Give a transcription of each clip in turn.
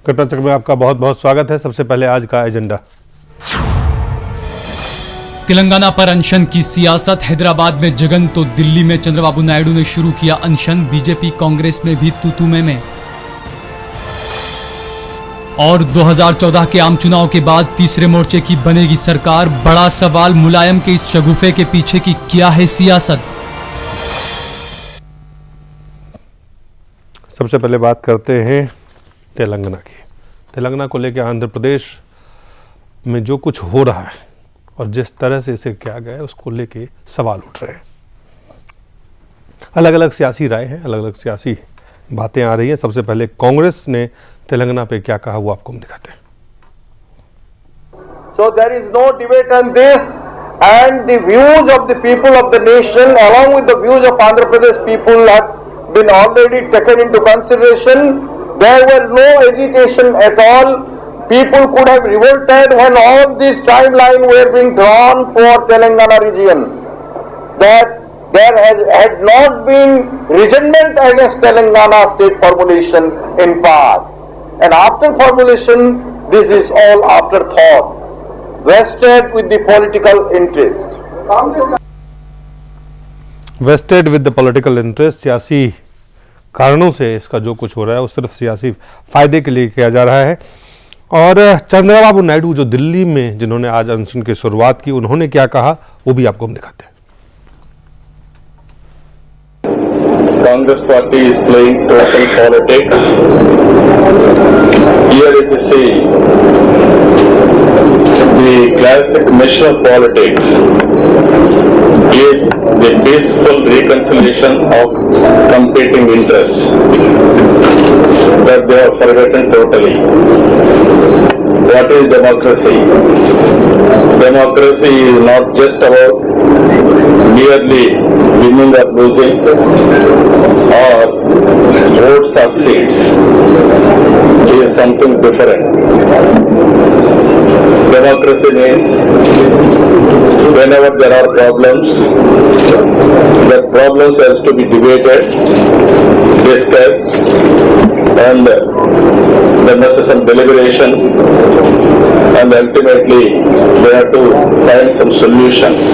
घटनाचक्र में आपका बहुत बहुत स्वागत है। सबसे पहले आज का एजेंडा। तेलंगाना पर अनशन की सियासत। हैदराबाद में जगन तो दिल्ली में चंद्रबाबू नायडू ने शुरू किया अनशन। बीजेपी कांग्रेस में भी तू में। और 2014 के आम चुनाव के बाद तीसरे मोर्चे की बनेगी सरकार। बड़ा सवाल, मुलायम के इस शगुफे के पीछे की क्या है सियासत। सबसे पहले बात करते हैं तेलंगाना की। तेलंगाना को लेकर आंध्र प्रदेश में जो कुछ हो रहा है और जिस तरह से इसे किया गया है उसको लेके सवाल उठ रहे हैं। अलग अलग सियासी राय हैं, अलग अलग सियासी बातें आ रही हैं। सबसे पहले कांग्रेस ने तेलंगाना पे क्या कहा वो आपको हम दिखाते हैं। So there is no debate on this, and the views of the people of the nation along with the views of Andhra Pradesh people have been already taken into consideration. There were no agitation at all. People could have revolted when all these timelines were being drawn for Telangana region. That there had not been resentment against Telangana state formulation in past. And after formulation, this is all afterthought, vested with the political interest. Wasted with the political interest. सियासी कारणों से इसका जो कुछ हो रहा है वो सिर्फ सियासी फायदे के लिए किया जा रहा है। और चंद्रबाबू नायडू जो दिल्ली में जिन्होंने आज अनशन की शुरुआत की, उन्होंने क्या कहा वो भी आपको हम दिखाते हैं। Congress party is playing total politics. Here if you see the classic mission of politics is the peaceful reconciliation of competing interests that they have forgotten totally. What is democracy? Democracy is not just about merely winning or losing or votes or seats. It is something different. Democracy means whenever there are problems, the problems has to be debated, discussed, and there must be some deliberations, and ultimately they have to find some solutions.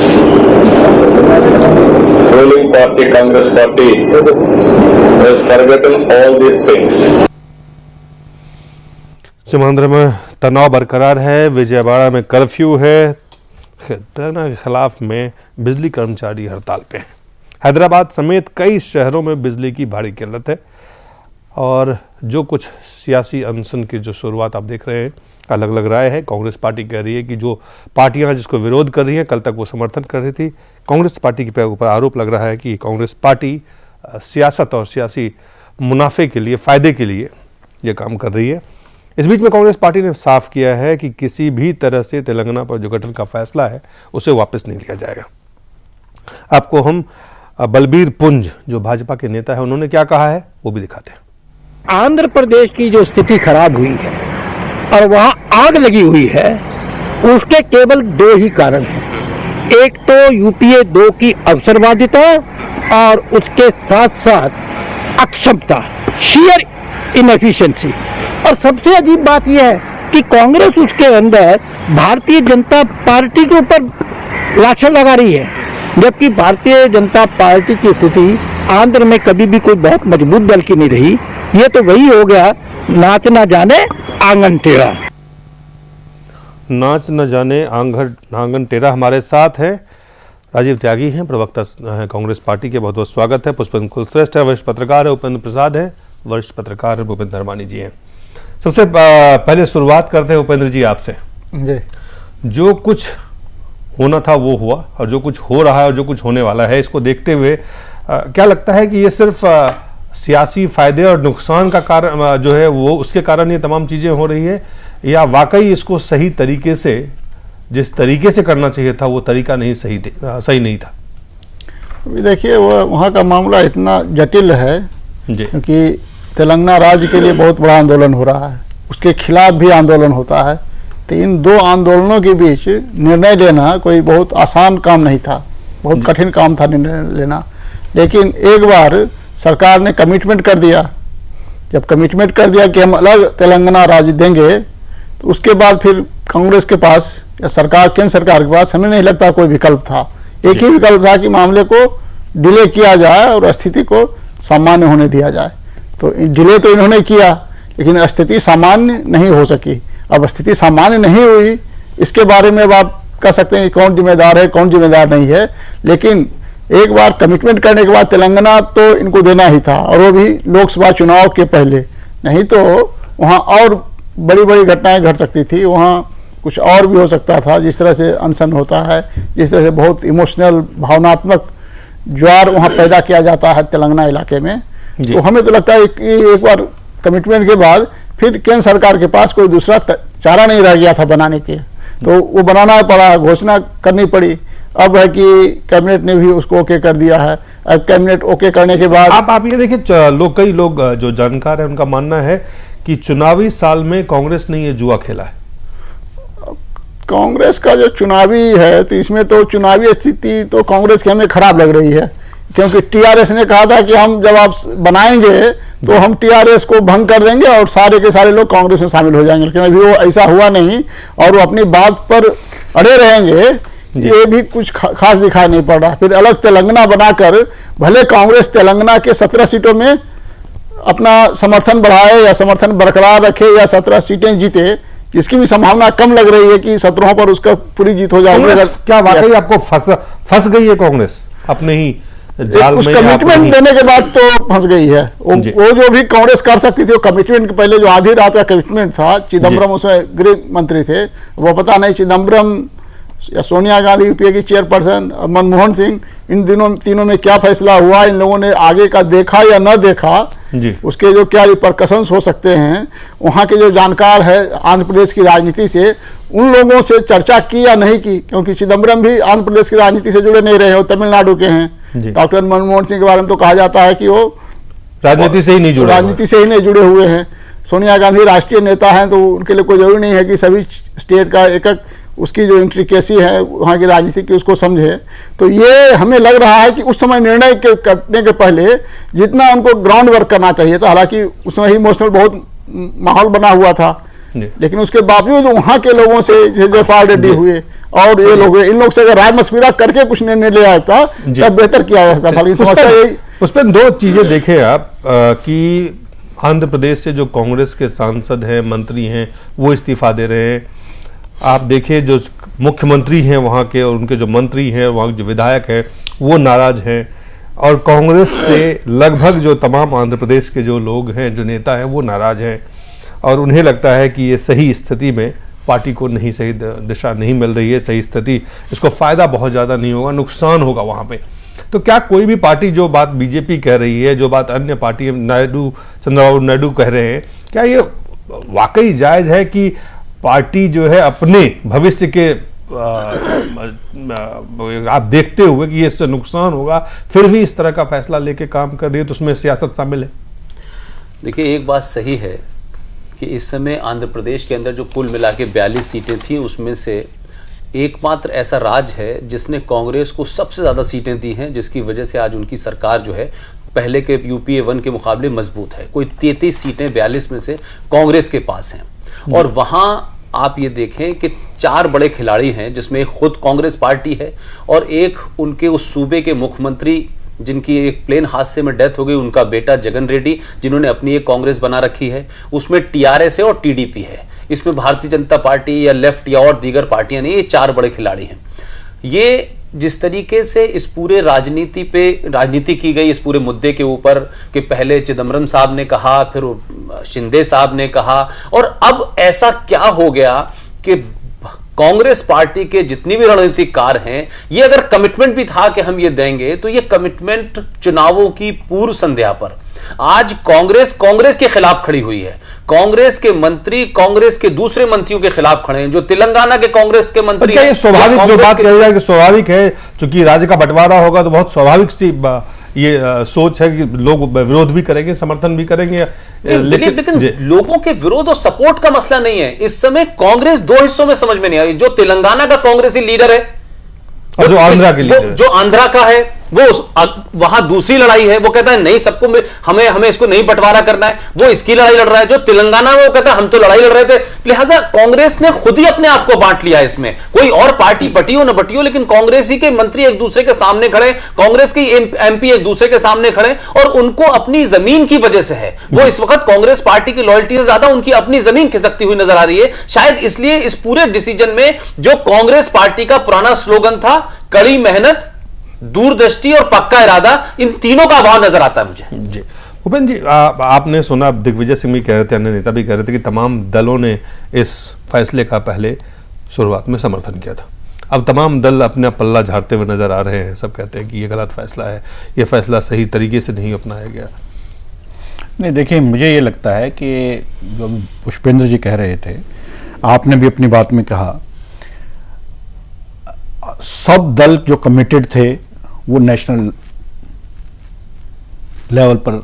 Ruling party, Congress party, has forgotten all these things. Seemandhra में तनाव बरकरार है। विजयवाड़ा में curfew है। तेलंगाना के खिलाफ में बिजली कर्मचारी हड़ताल पे हैं। हैदराबाद समेत कई शहरों में बिजली की भारी किल्लत है। और जो कुछ सियासी अनशन की जो शुरुआत आप देख रहे हैं, अलग अलग राय है। कांग्रेस पार्टी कह रही है कि जो पार्टियां जिसको विरोध कर रही हैं, कल तक वो समर्थन कर रही थी। कांग्रेस पार्टी के ऊपर आरोप लग रहा है कि कांग्रेस पार्टी सियासत और सियासी मुनाफे के लिए, फायदे के लिए ये काम कर रही है। इस बीच में कांग्रेस पार्टी ने साफ किया है कि किसी भी तरह से तेलंगाना पर जो गठन का फैसला है उसे वापस नहीं लिया जाएगा। आपको हम बलबीर पुंज जो भाजपा के नेता है उन्होंने क्या कहा है वो भी दिखाते हैं। आंध्र प्रदेश की जो स्थिति खराब हुई है और वहां आग लगी हुई है, उसके केवल दो ही कारण हैं। एक तो यूपीए 2 की अवसरवादिता और उसके साथ साथ अक्षमता, शेयर इनएफिशिएंसी। और सबसे अजीब बात यह है कि कांग्रेस उसके अंदर भारतीय जनता पार्टी के ऊपर लाछन लगा रही है, जबकि भारतीय जनता पार्टी की स्थिति आंध्र में कभी भी कोई बहुत मजबूत दल की नहीं रही। ये तो वही हो गया, नाच न जाने आंगन टेढ़ा। नाच न जाने आंगन टेढ़ा। हमारे साथ है राजीव त्यागी हैं, प्रवक्ता हैं कांग्रेस पार्टी के। बहुत बहुत स्वागत है। पुष्पेंद्र कुलश्रेष्ठ है, वरिष्ठ पत्रकार है। उपेंद्र प्रसाद है, वरिष्ठ पत्रकार है। भूपेंद्र धर्मानी जी हैं। सबसे पहले शुरुआत करते हैं उपेंद्र जी आपसे। जी, जो कुछ होना था वो हुआ और जो कुछ हो रहा है और जो कुछ होने वाला है, इसको देखते हुए क्या लगता है कि ये सिर्फ सियासी फायदे और नुकसान का कारण जो है वो उसके कारण ये तमाम चीजें हो रही है, या वाकई इसको सही तरीके से, जिस तरीके से करना चाहिए था वो तरीका नहीं सही नहीं था? देखिए वहाँ का मामला इतना जटिल है क्योंकि तेलंगाना राज्य के लिए बहुत बड़ा आंदोलन हो रहा है, उसके खिलाफ भी आंदोलन होता है। तो इन दो आंदोलनों के बीच निर्णय लेना कोई बहुत आसान काम नहीं था, बहुत कठिन काम था निर्णय लेना। लेकिन एक बार सरकार ने कमिटमेंट कर दिया जब कमिटमेंट कर दिया कि हम अलग तेलंगाना राज्य देंगे, तो उसके बाद फिर कांग्रेस के पास या सरकार, केंद्र सरकार के पास हमें नहीं लगता कोई विकल्प था। एक ही विकल्प था कि मामले को डिले किया जाए और स्थिति को सामान्य होने दिया जाए। तो डिले तो इन्होंने किया, लेकिन स्थिति सामान्य नहीं हो सकी। अब स्थिति सामान्य नहीं हुई, इसके बारे में अब आप कह सकते हैं कि कौन जिम्मेदार है, कौन जिम्मेदार नहीं है, लेकिन एक बार कमिटमेंट करने के बाद तेलंगाना तो इनको देना ही था, और वो भी लोकसभा चुनाव के पहले। नहीं तो वहाँ और बड़ी बड़ी घटनाएं घट सकती थी, वहाँ कुछ और भी हो सकता था। जिस तरह से अनशन होता है, जिस तरह से बहुत इमोशनल, भावनात्मक ज्वार वहाँ पैदा किया जाता है तेलंगाना इलाके में, तो हमें तो लगता है कि एक बार कमिटमेंट के बाद फिर केंद्र सरकार के पास कोई दूसरा चारा नहीं रह गया था बनाने के, तो वो बनाना पड़ा, घोषणा करनी पड़ी। अब है कि कैबिनेट ने भी उसको ओके कर दिया है। अब कैबिनेट ओके करने के बाद आप ये देखिए, कई लोग जो जानकार है उनका मानना है कि चुनावी साल में कांग्रेस ने ये जुआ खेला है। कांग्रेस का जो चुनावी है, तो इसमें तो चुनावी स्थिति तो कांग्रेस की हमें खराब लग रही है, क्योंकि टीआरएस ने कहा था कि हम जब आप बनाएंगे तो हम टीआरएस को भंग कर देंगे और सारे के सारे लोग कांग्रेस में शामिल हो जाएंगे, लेकिन अभी वो ऐसा हुआ नहीं और वो अपनी बात पर अड़े रहेंगे। ये भी कुछ खास दिखाई नहीं पड़ रहा। फिर अलग तेलंगाना बनाकर भले कांग्रेस तेलंगाना के 17 सीटों में अपना समर्थन बढ़ाए या समर्थन बरकरार रखे या 17 सीटें जीते, इसकी भी संभावना कम लग रही है कि 17 पर उसका पूरी जीत हो जाएगी। क्या वाकई आपको फंस गई है कांग्रेस अपने ही जाल में? उस कमिटमेंट देने के बाद तो फंस गई है। वो जो भी कांग्रेस कर सकती थी, वो कमिटमेंट के पहले जो आधी रात का कमिटमेंट था, चिदम्बरम उसमें गृह मंत्री थे, वो पता नहीं चिदम्बरम या सोनिया गांधी यूपीए की चेयरपर्सन, मनमोहन सिंह, इन तीनों में क्या फैसला हुआ, इन लोगों ने आगे का देखा या न देखा, उसके जो क्या रिपरकशंस हो सकते हैं, वहाँ के जो जानकार है आंध्र प्रदेश की राजनीति से, उन लोगों से चर्चा की या नहीं की, क्योंकि चिदम्बरम भी आंध्र प्रदेश की राजनीति से जुड़े नहीं रहे, वो तमिलनाडु के हैं। डॉक्टर मनमोहन सिंह के बारे में तो कहा जाता है कि वो राजनीति से ही नहीं जुड़े हुए हैं। सोनिया गांधी राष्ट्रीय नेता हैं, तो उनके लिए कोई जरूरी नहीं है कि सभी स्टेट का एक उसकी जो इंट्रिकेसी है वहाँ की राजनीति की उसको समझे। तो ये हमें लग रहा है कि उस समय निर्णय करने के पहले जितना उनको ग्राउंड वर्क करना चाहिए था, हालांकि उसमें ही इमोशनल बहुत माहौल बना हुआ था, लेकिन उसके बावजूद वहाँ के लोगों से जयपाल रेड्डी हुए और ये लोग, इन लोग से अगर राय मशविरा करके कुछ निर्णय ले आया था तब बेहतर किया जा सकता था। समस्या यही, उस पर दो चीजें देखें आप कि आंध्र प्रदेश से जो कांग्रेस के सांसद हैं, मंत्री हैं, वो इस्तीफा दे रहे हैं। आप देखिए जो मुख्यमंत्री हैं वहाँ के और उनके जो मंत्री हैं, वहाँ के जो विधायक हैं, वो नाराज हैं, और कांग्रेस से लगभग जो तमाम आंध्र प्रदेश के जो लोग हैं, जो नेता हैं, वो नाराज हैं और उन्हें लगता है कि ये सही स्थिति में पार्टी को नहीं, सही दिशा नहीं मिल रही है, सही स्थिति, इसको फायदा बहुत ज़्यादा नहीं होगा, नुकसान होगा वहाँ पे। तो क्या कोई भी पार्टी जो बात बीजेपी कह रही है, जो बात अन्य पार्टी चंद्रबाबू नायडू कह रहे हैं, क्या ये वाकई जायज़ है कि पार्टी जो है अपने भविष्य के आप देखते हुए कि ये इससे नुकसान होगा, फिर भी इस तरह का फैसला लेके काम कर रही है, तो उसमें सियासत शामिल है? देखिए, एक बात सही है कि इस समय आंध्र प्रदेश के अंदर जो कुल मिला के 42 सीटें थी, उसमें से एकमात्र ऐसा राज्य है जिसने कांग्रेस को सबसे ज़्यादा सीटें दी हैं, जिसकी वजह से आज उनकी सरकार जो है पहले के यूपीए 1 के मुकाबले मजबूत है। कोई 33 सीटें 42 में से कांग्रेस के पास हैं, और वहां आप ये देखें कि 4 बड़े खिलाड़ी हैं, जिसमें एक खुद कांग्रेस पार्टी है और एक उनके उस सूबे के मुख्यमंत्री जिनकी एक प्लेन हादसे में डेथ हो गई, उनका बेटा जगन रेड्डी, जिन्होंने अपनी एक कांग्रेस बना रखी है। उसमें टीआरएस है और टीडीपी है, इसमें भारतीय जनता पार्टी या लेफ्ट या और दीगर पार्टियां नहीं, ये 4 बड़े खिलाड़ी हैं। ये जिस तरीके से इस पूरे राजनीति की गई, इस पूरे मुद्दे के ऊपर, कि पहले चिदम्बरम साहब ने कहा, फिर शिंदे साहब ने कहा, और अब ऐसा क्या हो गया कि कांग्रेस पार्टी के जितनी भी रणनीतिकार हैं, ये अगर कमिटमेंट भी था कि हम ये देंगे, तो ये कमिटमेंट चुनावों की पूर्व संध्या पर आज कांग्रेस के खिलाफ खड़ी हुई है। कांग्रेस के मंत्री कांग्रेस के दूसरे मंत्रियों के खिलाफ खड़े हैं, जो तेलंगाना के कांग्रेस के मंत्री। क्या ये स्वाभाविक जो बात कही जाए कि स्वाभाविक है, चूंकि राज्य का बंटवारा होगा तो बहुत स्वाभाविक सी ये सोच है कि लोग विरोध भी करेंगे, समर्थन भी करेंगे, लेकिन लोगों के विरोध और सपोर्ट का मसला नहीं है। इस समय कांग्रेस 2 हिस्सों में समझ में नहीं आ रही, जो तेलंगाना का कांग्रेसी लीडर है और जो आंध्रा के लीडर, जो आंध्रा का है, वो वहां दूसरी लड़ाई है, वो कहता है नहीं सबको हमें इसको नहीं बंटवारा करना है, वो इसकी लड़ाई लड़ रहा है। जो तेलंगाना में वो कहता है हम तो लड़ाई लड़ रहे थे। लिहाजा कांग्रेस ने खुद ही अपने आप को बांट लिया। इसमें कोई और पार्टी बटी हो न बटी हो, लेकिन कांग्रेस ही के मंत्री एक दूसरे के सामने खड़े, कांग्रेस के एमपी एक दूसरे के सामने खड़े, और उनको अपनी जमीन की वजह से है, वो इस वक्त कांग्रेस पार्टी की लॉयल्टी से ज्यादा उनकी अपनी जमीन खिसकती हुई नजर आ रही है। शायद इसलिए इस पूरे डिसीजन में जो कांग्रेस पार्टी का पुराना स्लोगन था, कड़ी मेहनत, दूरदृष्टि और पक्का इरादा, इन तीनों का अभाव नजर आता है मुझे। जी भूपेंद्र जी, आपने सुना, दिग्विजय सिंह भी कह रहे थे, अन्य नेता भी कह रहे थे कि तमाम दलों ने इस फैसले का पहले शुरुआत में समर्थन किया था। अब तमाम दल अपना पल्ला झाड़ते हुए नजर आ रहे हैं। सब कहते हैं कि ये गलत फैसला है, ये फैसला सही तरीके से नहीं अपनाया गया। नहीं, देखिए मुझे ये लगता है कि जो पुष्पेंद्र जी कह रहे थे, आपने भी अपनी बात में कहा, सब दल जो कमिटेड थे वो नेशनल लेवल पर,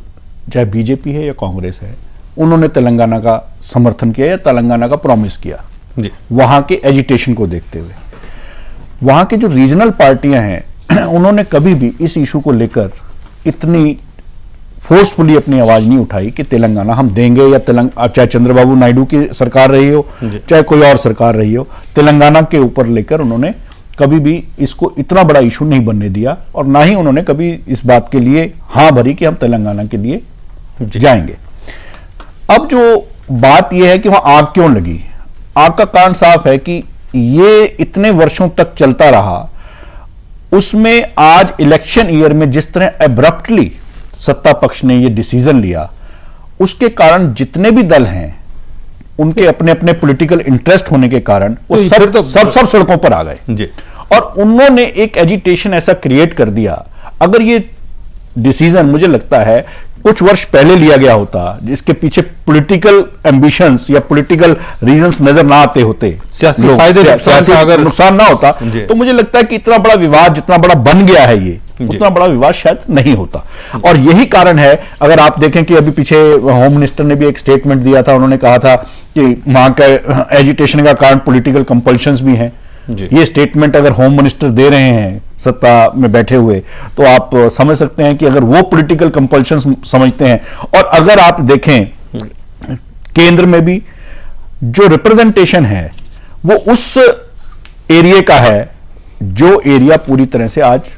चाहे बीजेपी है या कांग्रेस है, उन्होंने तेलंगाना का समर्थन किया या तेलंगाना का प्रॉमिस किया जी। वहां के एजिटेशन को देखते हुए। वहां की जो रीजनल पार्टियां हैं उन्होंने कभी भी इस इशू को लेकर इतनी फोर्सफुली अपनी आवाज नहीं उठाई कि तेलंगाना हम देंगे, या चाहे चंद्रबाबू नायडू की सरकार रही हो, चाहे कोई और सरकार रही हो, तेलंगाना के ऊपर लेकर उन्होंने कभी भी इसको इतना बड़ा इशू नहीं बनने दिया, और ना ही उन्होंने कभी इस बात के लिए हां भरी कि हम तेलंगाना के लिए जाएंगे। अब जो बात यह है कि वहां आग क्यों लगी, आग का कारण साफ है कि ये इतने वर्षों तक चलता रहा, उसमें आज इलेक्शन ईयर में जिस तरह एब्रप्टली सत्ता पक्ष ने ये डिसीजन लिया, उसके कारण जितने भी दल हैं उनके अपने अपने पॉलिटिकल इंटरेस्ट होने के कारण वो सब सड़कों पर आ गए और उन्होंने एक एजिटेशन ऐसा क्रिएट कर दिया। अगर ये डिसीजन मुझे लगता है कुछ वर्ष पहले लिया गया होता, जिसके पीछे पॉलिटिकल एम्बिशंस या पॉलिटिकल रीजंस नजर ना आते होते, सियासी फायदे अगर नुकसान ना होता, तो मुझे लगता है कि इतना बड़ा विवाद जितना बड़ा बन गया है ये, उतना बड़ा विवाद शायद नहीं होता। और यही कारण है, अगर आप देखें कि अभी पीछे होम मिनिस्टर ने भी एक स्टेटमेंट दिया था, उन्होंने कहा था कि वहां का एजिटेशन का कारण पॉलिटिकल कंपल्शंस भी हैं। ये स्टेटमेंट अगर होम मिनिस्टर दे रहे हैं सत्ता में बैठे हुए, तो आप समझ सकते हैं कि अगर वो पॉलिटिकल कंपल्शंस समझते हैं। और अगर आप देखें केंद्र में भी जो रिप्रेजेंटेशन है वो उस एरिया का है जो एरिया पूरी तरह से आज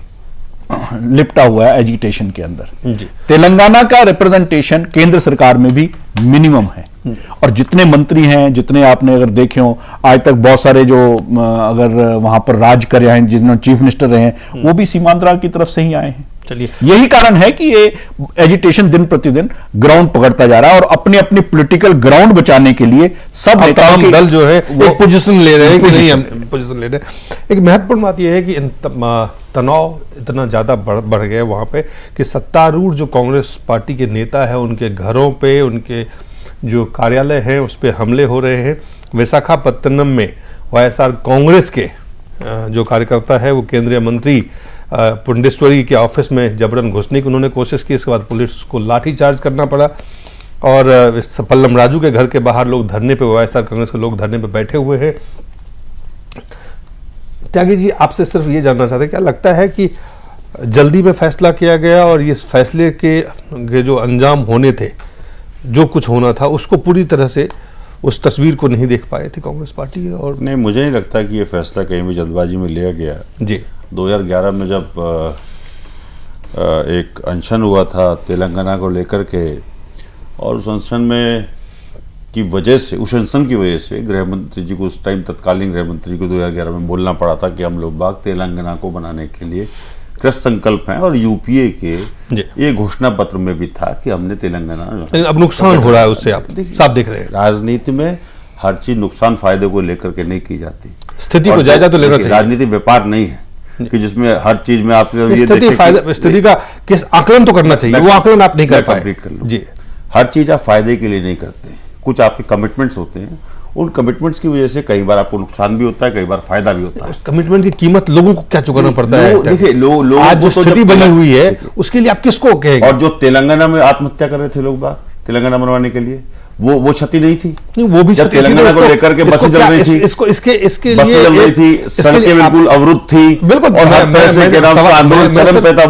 लिपटा हुआ है एजिटेशन के अंदर। तेलंगाना का रिप्रेजेंटेशन केंद्र सरकार में भी मिनिमम है, और जितने मंत्री हैं, जितने आपने अगर देखे हो आज तक, बहुत सारे जो अगर वहां पर राज कर रहे हैं, जिन्होंने चीफ मिनिस्टर रहे हैं, वो भी सीमांतराल की तरफ से ही आए हैं। चलिए, यही कारण है कि ये एजिटेशन दिन प्रतिदिन ग्राउंड पकड़ता जा रहा है, और अपने अपने पॉलिटिकल ग्राउंड बचाने के लिए सब तमाम दल जो है वो पोजीशन ले रहे हैं कि नहीं हम पोजीशन ले रहे हैं। एक महत्वपूर्ण बात यह है कि तनाव इतना ज्यादा बढ़ गया वहां पे कि सत्तारूढ़ जो कांग्रेस पार्टी के नेता है, उनके घरों पे, उनके जो कार्यालय हैं उस पे हमले हो रहे हैं। विशाखापत्तनम में वाईएसआर कांग्रेस के जो कार्यकर्ता है वो केंद्रीय मंत्री पुंडेश्वरी के ऑफिस में जबरन घुसने की उन्होंने कोशिश की, इसके बाद पुलिस को लाठीचार्ज करना पड़ा। और पल्लम राजू के घर के बाहर लोग धरने पे, वाईएसआर कांग्रेस के लोग धरने पे बैठे हुए हैं। त्यागी जी, आपसे सिर्फ ये जानना चाहते हैं, क्या लगता है कि जल्दी में फैसला किया गया और इस फैसले के जो अंजाम होने थे, जो कुछ होना था, उसको पूरी तरह से उस तस्वीर को नहीं देख पाए थे कांग्रेस पार्टी? और नहीं, मुझे नहीं लगता कि ये फैसला कहीं भी जल्दबाजी में लिया गया जी। 2011 में जब एक अनशन हुआ था तेलंगाना को लेकर के, और उस अनशन में की वजह से, उस अनशन की वजह से गृह मंत्री जी को, उस टाइम तत्कालीन गृह मंत्री को 2011 में बोलना पड़ा था कि हम लोग बाग तेलंगाना को बनाने के लिए कृत संकल्प हैं, और यूपीए के ये घोषणा पत्र में भी था कि हमने तेलंगाना, अब नुकसान हो रहा है उससे, आप साफ देख रहे हैं। राजनीति में हर चीज नुकसान फायदे को लेकर के नहीं की जाती, स्थिति को जायजा तो लेना चाहिए। राजनीति व्यापार नहीं है कि जिसमें हर चीज में आप स्थिति का किस आकलन तो करना चाहिए, वो आकलन आप नहीं कर पाए जी। हर चीज आप फायदे के लिए नहीं करते, कुछ आपके कमिटमेंट्स होते हैं, उन कमिटमेंट्स की वजह से कई बार आपको नुकसान भी होता है, कई बार फायदा भी होता है। उस कमिटमेंट की कीमत लोगों को क्या चुकाना पड़ता है? देखिए, आज जो स्थिति बनी हुई है उसके लिए आप किसको कहेंगे? और जो तेलंगाना में आत्महत्या कर रहे थे लोग बाग, तेलंगाना बनवाने के लिए? वो क्षति नहीं थी? नहीं, वो भी जब तेलंगाना को लेकर के बसें चल रही थी, इसके बसें चल रही थी, सड़कें बिल्कुल अवरुद्ध थी, बिल्कुल, और हर तरह से आंदोलन चरम पे था।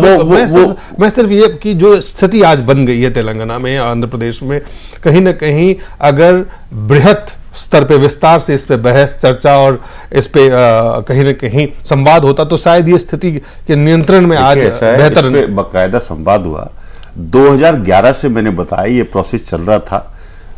मैं सिर्फ ये कि जो स्थिति आज बन गई है तेलंगाना में, आंध्र प्रदेश में, कहीं ना कहीं अगर बृहत स्तर पे विस्तार से इस पे बहस चर्चा और इस पे कहीं ना कहीं संवाद होता तो शायद ये स्थिति के नियंत्रण में आज बेहतर। बाकायदा संवाद हुआ 2011 से, मैंने बताया ये प्रोसेस चल रहा था,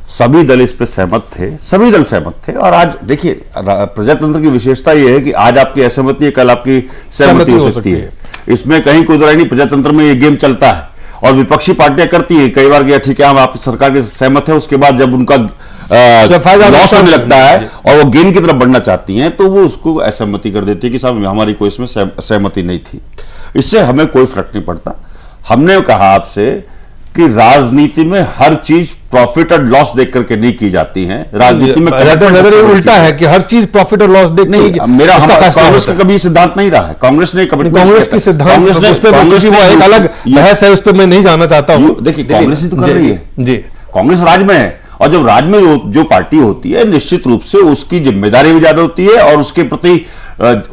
सभी दल इस पे सहमत थे, सभी दल सहमत थे। और आज देखिए प्रजातंत्र की विशेषता ये है कि आज आपकी असहमति है, कल आपकी सहमति हो सकती है। इसमें कहीं कोई दरार नहीं, प्रजातंत्र में ये गेम चलता है और विपक्षी पार्टियां करती है कई बार कि ठीक है हम आपकी सरकार के सहमत है, उसके बाद जब उनका लॉस होने लगता है और वो गेन की तरफ बढ़ना चाहती हैं तो वो उसको असहमति कर देती है कि साहब हमारी कोई इसमें सहमति नहीं थी। इससे हमें कोई फर्क नहीं पड़ता। हमने कहा आपसे कि राजनीति में हर चीज प्रॉफिट और लॉस देख करके नहीं की जाती है। राजनीति में उल्टा है कि हर चीज प्रॉफिट और लॉस देख नहीं। मेरा कांग्रेस का कभी सिद्धांत नहीं रहा है। कांग्रेस ने कांग्रेस की सिद्धांत वो एक अलग बहस है, उस पर मैं नहीं जाना चाहता हूँ। देखिए कांग्रेस ही तो कर रही है जी, कांग्रेस राज में है, और जब राज में जो पार्टी होती है निश्चित रूप से उसकी जिम्मेदारी भी ज्यादा होती है और उसके प्रति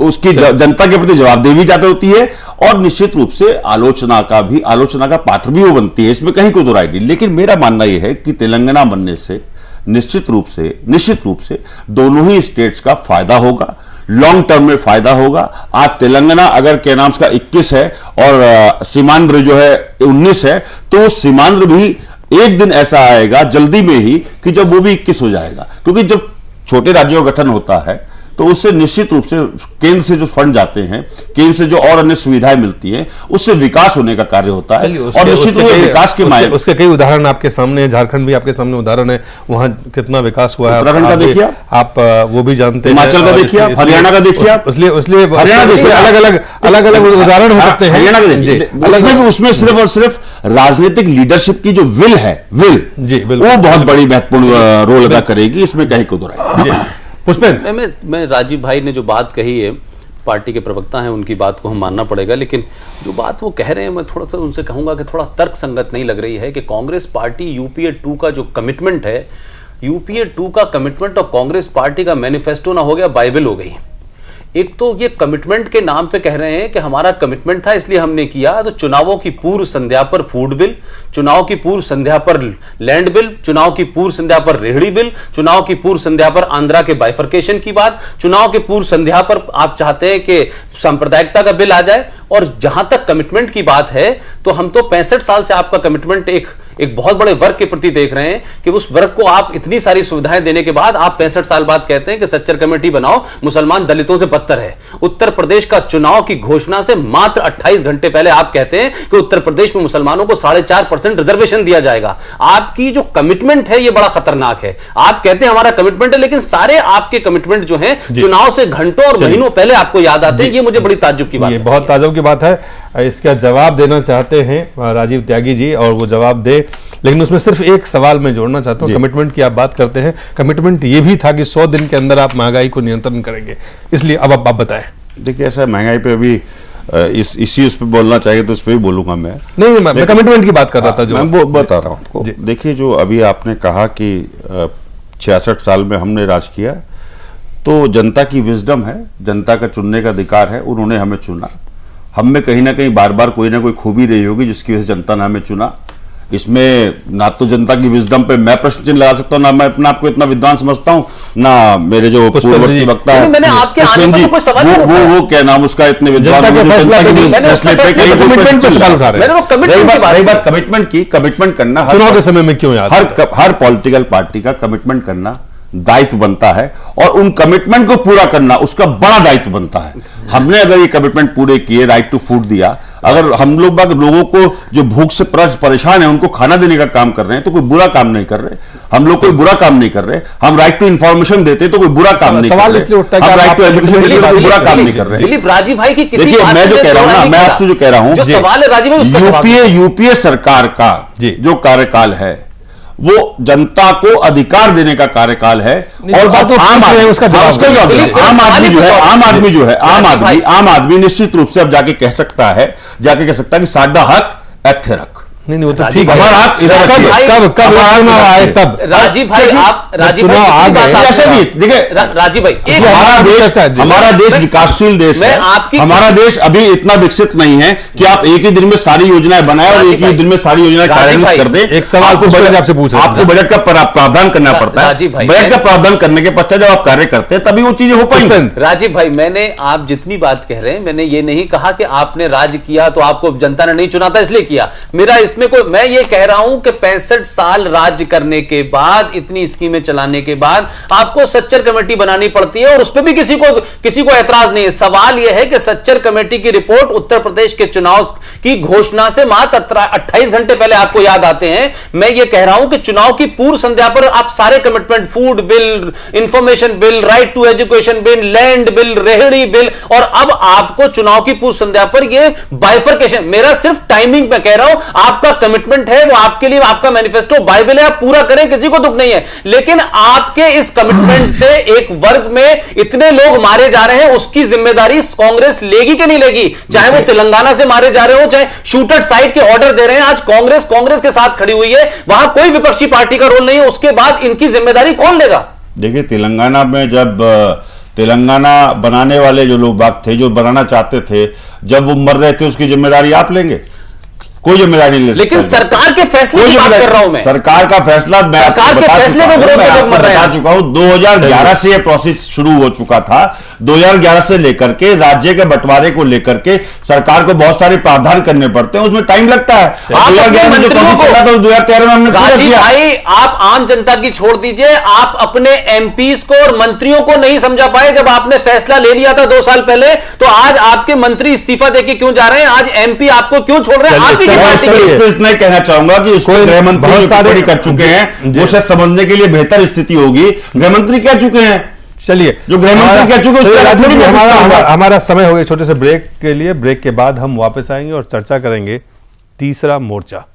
उसकी जनता के प्रति जवाबदेही भी ज्यादा होती है और निश्चित रूप से आलोचना का पात्र भी वो बनती है, इसमें कहीं कोई दो राय नहीं। लेकिन मेरा मानना यह है कि तेलंगाना बनने से निश्चित रूप से दोनों ही स्टेट्स का फायदा होगा, लॉन्ग टर्म में फायदा होगा। आज तेलंगाना अगर के नाम का 21 है और सीमांध्र जो है 19 है, तो सीमांध्र भी एक दिन ऐसा आएगा जल्दी में ही कि जब वो भी 21 हो जाएगा, क्योंकि जब छोटे राज्यों का गठन होता है तो उससे निश्चित रूप से केंद्र से जो फंड जाते हैं, केंद्र से जो और अन्य सुविधाएं मिलती हैं, उससे विकास होने का कार्य होता है। और निश्चित रूप से विकास के मायने उसके कई उदाहरण आपके सामने है, झारखंड भी आपके सामने उदाहरण है, वहां कितना विकास हुआ है। उत्तराखंड का देखिए आप, वो भी जानते हैं, हिमाचल का देखिए, हरियाणा का देखिए, इसलिए अलग अलग उदाहरण हो सकते हैं। हरियाणा का देखिए, उसमें सिर्फ और सिर्फ राजनीतिक लीडरशिप की जो विल है, वो बहुत बड़ी महत्वपूर्ण रोल अदा करेगी, इसमें कहीं को दो राय। पुष्पेंद्र, मैं राजीव भाई ने जो बात कही है, पार्टी के प्रवक्ता हैं, उनकी बात को हम मानना पड़ेगा, लेकिन जो बात वो कह रहे हैं मैं थोड़ा सा उनसे कहूंगा कि थोड़ा तर्क संगत नहीं लग रही है कि कांग्रेस पार्टी यूपीए 2 का जो कमिटमेंट है, यूपीए 2 का कमिटमेंट और कांग्रेस पार्टी का मैनिफेस्टो ना हो गया बाइबल हो गई। एक तो ये कमिटमेंट के नाम पे कह रहे हैं कि हमारा कमिटमेंट था इसलिए हमने किया, तो चुनावों की पूर्व संध्या पर फूड बिल, चुनाव की पूर्व संध्या पर लैंड बिल, चुनाव की पूर्व संध्या पर रेहड़ी बिल, चुनाव की पूर्व संध्या पर आंध्रा के बाइफर्केशन की बात, चुनाव के पूर्व संध्या पर आप चाहते हैं कि सांप्रदायिकता का बिल आ जाए। और जहां तक कमिटमेंट की बात है तो हम तो 65 साल से आपका कमिटमेंट एक बहुत बड़े वर्ग के प्रति देख रहे हैं कि उस वर्ग को आप इतनी सारी सुविधाएं देने के बाद आप 65 साल बाद कहते हैं कि सच्चर कमेटी बनाओ, मुसलमान दलितों से बदतर है। उत्तर प्रदेश का चुनाव की घोषणा से मात्र 28 घंटे पहले आप कहते हैं कि उत्तर प्रदेश में मुसलमानों को 4.5% रिजर्वेशन दिया जाएगा। आपकी जो कमिटमेंट है ये बड़ा खतरनाक है। आप कहते हैं हमारा कमिटमेंट है, लेकिन सारे आपके कमिटमेंट जो है चुनाव से घंटों और महीनों पहले आपको याद आते हैं। ये मुझे बड़ी ताज्जुब की बात है, बहुत ताज्जुब की बात है। इसका जवाब देना चाहते हैं राजीव त्यागी जी और वो जवाब दे, लेकिन उसमें सिर्फ एक सवाल मैं जोड़ना चाहता हूं। कमिटमेंट की आप बात करते हैं, कमिटमेंट ये भी था कि 100 दिन के अंदर आप महंगाई को नियंत्रण करेंगे, इसलिए अब आप बताएं। देखिए ऐसा महंगाई पे अभी इसी उस पर बोलना चाहिए तो उस पर ही बोलूंगा मैं। नहीं, मैं कमिटमेंट की बात कर रहा था, जो मैं वो बता रहा हूं आपको। देखिए जो अभी आपने कहा कि 66 साल में हमने राज किया, तो जनता की विजडम है, जनता का चुनने का अधिकार है, उन्होंने हमें चुना। हम में कहीं ना कहीं बार बार कोई ना कोई खूबी रही होगी जिसकी वजह से जनता ने हमें चुना। इसमें ना तो जनता की विजडम पे मैं प्रश्न चिन्ह लगा सकता हूं, ना मैं अपने आपको इतना विद्वान समझता हूं, ना मेरे जो पूर्ववर्ती वक्ता है मैंने आपके आने पर कोई सवाल वो क्या नाम उसका इतने विद्वान कमिटमेंट करना चुनाव के समय में क्यों याद, हर पॉलिटिकल पार्टी का कमिटमेंट करना दायित्व बनता है और उन कमिटमेंट को पूरा करना उसका बड़ा दायित्व बनता है। हमने अगर ये कमिटमेंट पूरे किए, राइट टू फूड दिया, अगर हम लोगों को जो भूख से परेशान है उनको खाना देने का काम कर रहे हैं तो कोई बुरा काम नहीं कर रहे। हम लोग कोई बुरा काम नहीं कर रहे। हम राइट टू इंफॉर्मेशन देते तो कोई बुरा काम नहीं कर रहे। हम राइट टू एजुकेशन देते तो कोई बुरा काम नहीं कर रहे। राजीव भाई की देखिए मैं जो कह रहा हूं ना, मैं आपसे जो कह रहा हूं, सवाल है राजीव, यूपीए सरकार का जो कार्यकाल है वो जनता को अधिकार देने का कार्यकाल है। और बात आम आदमी निश्चित रूप से अब जाके कह सकता है कि साडा हक इत्थे रख। नहीं वो तो ठीक है। हमारा हाथ इधर रखिए। कब चुनाव आए तब राजीव भाई, आप राजीव चुनाव आ गए ऐसे भी देखिए, राजीव भाई, हमारा देश विकासशील देश है। हमारा देश अभी इतना विकसित नहीं है कि आप एक ही दिन में सारी योजनाएं बनाए और एक ही दिन में सारी योजनाएं कार्यान्वित कर दें। एक सवाल आपसे पूछ रहा हूं, आपको बजट का प्रावधान करना पड़ता है। बजट का प्रावधान करने के पश्चात जब आप कार्य करते हैं तभी वो चीजें हो पाएंगी। राजीव भाई, मैंने आप जितनी बात कह रहे हैं, मैंने ये नहीं कहा कि आपने राज किया तो आपको जनता ने नहीं चुना था इसलिए किया। मेरा इसमें कोई, मैं ये कह रहा हूं कि 65 साल राज करने के बाद, इतनी स्कीमें चलाने के बाद आपको सच्चर कमेटी बनानी पड़ती है और उस पर भी किसी को ऐतराज नहीं है। सवाल यह है कि सच्चर कमेटी की रिपोर्ट उत्तर प्रदेश के चुनाव की घोषणा से मात्र 28 घंटे पहले आपको याद आते हैं। मैं ये कह रहा हूं कि चुनाव की पूर्व संध्या पर आप सारे commitment, food bill, information bill, right to education bill, land bill, रेहड़ी बिल, और अब आपको चुनाव की पूर्व संध्या पर यह बाइफरकेशन, मेरा सिर्फ टाइमिंग में कह रहा हूं, आपका कमिटमेंट है वो, आपके लिए आपका मैनिफेस्टो बाइबल है, आप पूरा करें, किसी को दुख नहीं है। लेकिन आपके इस कमिटमेंट से एक वर्ग में इतने लोग मारे जा रहे हैं, उसकी जिम्मेदारी कांग्रेस लेगी कि नहीं लेगी? चाहे वो तेलंगाना से मारे जा रहे हो, चाहे शूटर साइड के ऑर्डर दे रहे हैं, आज कांग्रेस के साथ खड़ी हुई है, वहां कोई विपक्षी पार्टी का रोल नहीं है। उसके बाद इनकी जिम्मेदारी कौन लेगा? देखिए, तेलंगाना में जब तेलंगाना बनाने वाले जो लोग बाग थे, जो बनाना चाहते थे, जब वो मर रहे थे, उसकी जिम्मेदारी आप लेंगे? कोई जिम्मेदारी नहीं ले। लेकिन सरकार के फैसले की बात कर रहा हूं मैं। सरकार का फैसला मैं सरकार के फैसले में विरोध में मर रहे हैं। बता चुका हूं, 2011 से यह प्रोसेस शुरू हो चुका था। 2011 से लेकर के राज्य के बंटवारे को लेकर के सरकार को बहुत सारे प्रावधान करने पड़ते हैं, उसमें टाइम लगता है। 2011 में जो प्रोसेस चला था 2013 में हमने पूरा किया। भाई, आप आम जनता की छोड़ दीजिए, आप अपने एमपीज को और मंत्रियों को नहीं समझा पाए। जब आपने फैसला ले लिया था 2 साल पहले, तो आज आपके मंत्री इस्तीफा देके क्यों जा रहे हैं? आज एमपी आपको क्यों छोड़ रहे हैं? मैं कहना चाहूंगा कि उसको गृहमंत्री बहुत सारे कर चुके हैं, वो शायद समझने के लिए बेहतर स्थिति होगी। गृहमंत्री कह चुके हैं, चलिए जो गृहमंत्री कह चुके हैं। हमारा समय हो गया छोटे से ब्रेक के लिए। ब्रेक के बाद हम वापस आएंगे और चर्चा करेंगे तीसरा मोर्चा।